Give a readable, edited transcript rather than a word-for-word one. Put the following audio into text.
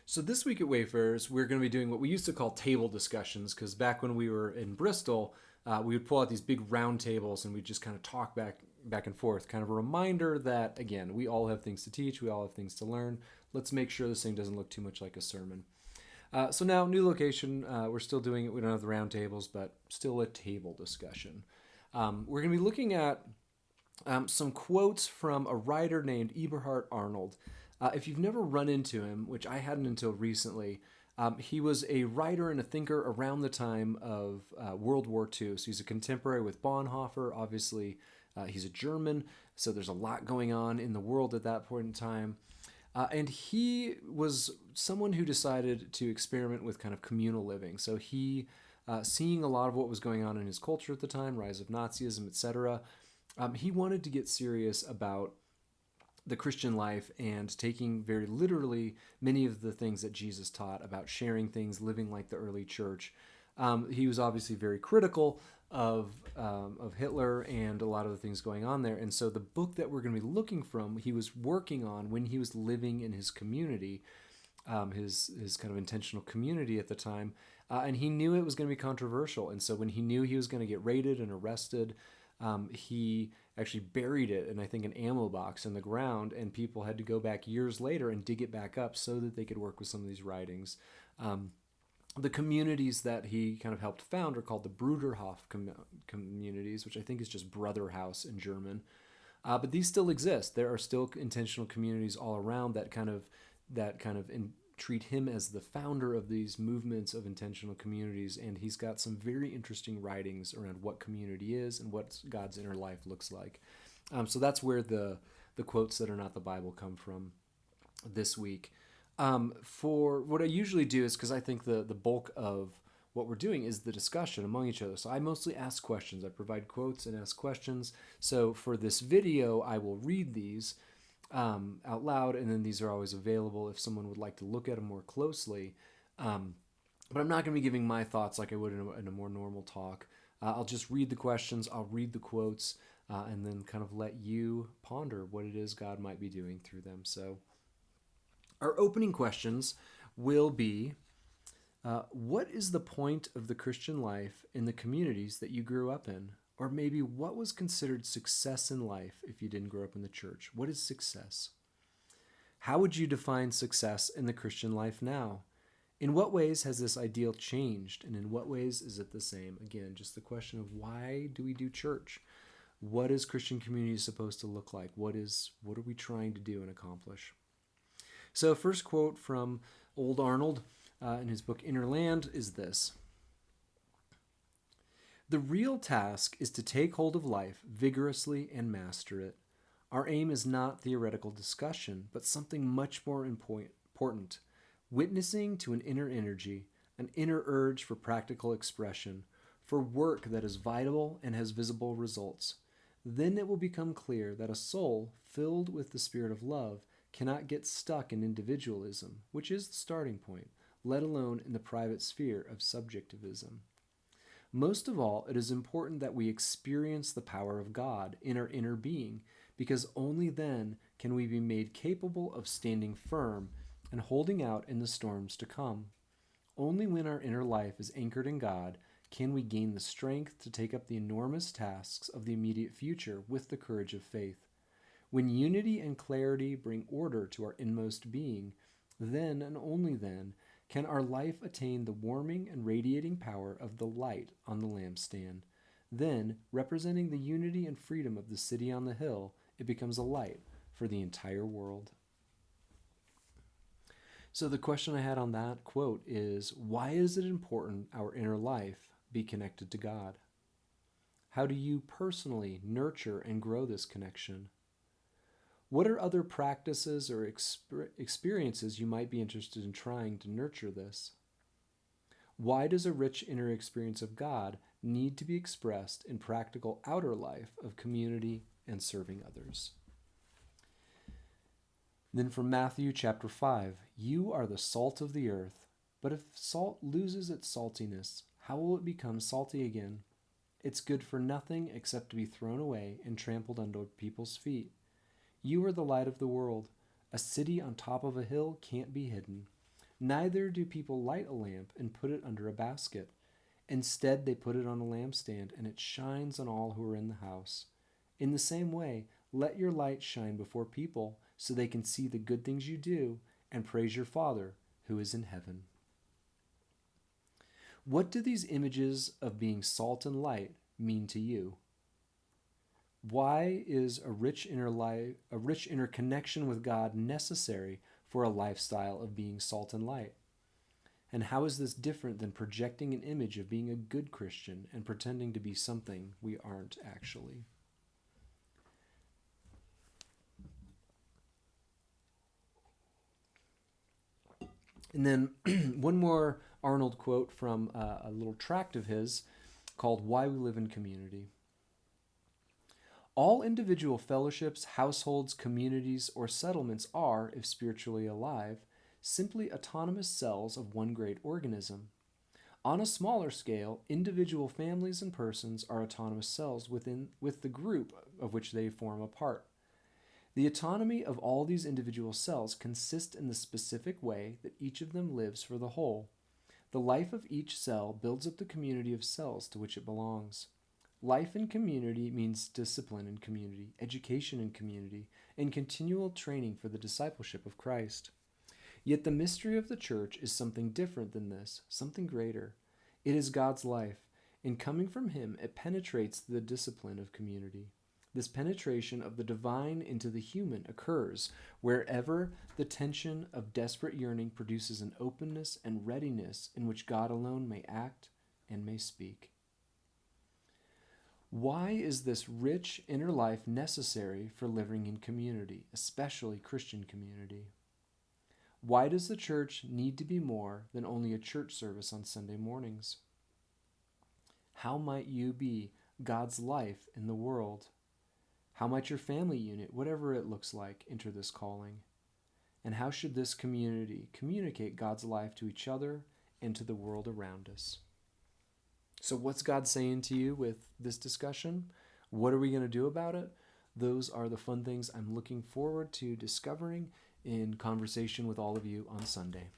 So this week at Wayfarers, we're going to be doing what we used to call table discussions, because back when we were in Bristol, we would pull out these big round tables and we'd just kind of talk back and forth. Kind of a reminder that, again, we all have things to teach, we all have things to learn. Let's make sure this thing doesn't look too much like a sermon. So now, new location. We're still doing it. We don't have the round tables, but still a table discussion. We're going to be looking at some quotes from a writer named Eberhard Arnold. If you've never run into him, which I hadn't until recently, he was a writer and a thinker around the time of World War II. So he's a contemporary with Bonhoeffer. Obviously, he's a German, so there's a lot going on in the world at that point in time. And he was someone who decided to experiment with kind of communal living. So he, seeing a lot of what was going on in his culture at the time, rise of Nazism, etc., he wanted to get serious about the Christian life and taking very literally many of the things that Jesus taught about sharing things, living like the early church. He was obviously very critical of Hitler and a lot of the things going on there. And so the book that we're going to be looking from, he was working on when he was living in his community, his kind of intentional community at the time, and he knew it was going to be controversial. And so when he knew he was going to get raided and arrested, he actually buried it in, I think, an ammo box in the ground, and people had to go back years later and dig it back up so that they could work with some of these writings. The communities that he kind of helped found are called the Bruderhof communities, which I think is just brother house in German. But these still exist. There are still intentional communities all around that treat him as the founder of these movements of intentional communities, and he's got some very interesting writings around what community is and what God's inner life looks like. So that's where the quotes that are not the Bible come from this week. For what I usually do is, because I think the bulk of what we're doing is the discussion among each other. So I mostly ask questions. I provide quotes and ask questions. So for this video, I will read these out loud, and then these are always available if someone would like to look at them more closely. But I'm not going to be giving my thoughts like I would in a more normal talk. I'll just read the questions, I'll read the quotes, and then kind of let you ponder what it is God might be doing through them. So our opening questions will be, what is the point of the Christian life in the communities that you grew up in? Or maybe what was considered success in life if you didn't grow up in the church? What is success? How would you define success in the Christian life now? In what ways has this ideal changed, and in what ways is it the same? Again, just the question of why do we do church? What is Christian community supposed to look like? What are we trying to do and accomplish? So first quote from Old Arnold in his book Inner Land is this: "The real task is to take hold of life vigorously and master it. Our aim is not theoretical discussion, but something much more important, witnessing to an inner energy, an inner urge for practical expression, for work that is vital and has visible results. Then it will become clear that a soul filled with the spirit of love cannot get stuck in individualism, which is the starting point, let alone in the private sphere of subjectivism. Most of all, it is important that we experience the power of God in our inner being, because only then can we be made capable of standing firm and holding out in the storms to come. Only when our inner life is anchored in God can we gain the strength to take up the enormous tasks of the immediate future with the courage of faith. When unity and clarity bring order to our inmost being, then and only then can our life attain the warming and radiating power of the light on the lampstand. Then, representing the unity and freedom of the city on the hill, it becomes a light for the entire world." So the question I had on that quote is, why is it important our inner life be connected to God? How do you personally nurture and grow this connection? What are other practices or experiences you might be interested in trying to nurture this? Why does a rich inner experience of God need to be expressed in practical outer life of community and serving others? Then from Matthew chapter 5, "You are the salt of the earth, but if salt loses its saltiness, how will it become salty again? It's good for nothing except to be thrown away and trampled under people's feet. You are the light of the world. A city on top of a hill can't be hidden. Neither do people light a lamp and put it under a basket. Instead, they put it on a lampstand, and it shines on all who are in the house. In the same way, let your light shine before people, so they can see the good things you do and praise your Father who is in heaven. What do these images of being salt and light mean to you? Why is a rich inner connection with God necessary for a lifestyle of being salt and light? And how is this different than projecting an image of being a good Christian and pretending to be something we aren't actually? And then one more Arnold quote from a little tract of his called Why We Live in Community. All individual fellowships, households, communities, or settlements are, if spiritually alive, simply autonomous cells of one great organism. On a smaller scale, individual families and persons are autonomous cells with the group of which they form a part. The autonomy of all these individual cells consists in the specific way that each of them lives for the whole. The life of each cell builds up the community of cells to which it belongs. Life in community means discipline in community, education in community, and continual training for the discipleship of Christ. Yet the mystery of the church is something different than this, something greater. It is God's life. In coming from Him, it penetrates the discipline of community. This penetration of the divine into the human occurs wherever the tension of desperate yearning produces an openness and readiness in which God alone may act and may speak. Why is this rich inner life necessary for living in community, especially Christian community? Why does the church need to be more than only a church service on Sunday mornings? How might you be God's life in the world? How might your family unit, whatever it looks like, enter this calling? And how should this community communicate God's life to each other and to the world around us? So what's God saying to you with this discussion? What are we going to do about it? Those are the fun things I'm looking forward to discovering in conversation with all of you on Sunday.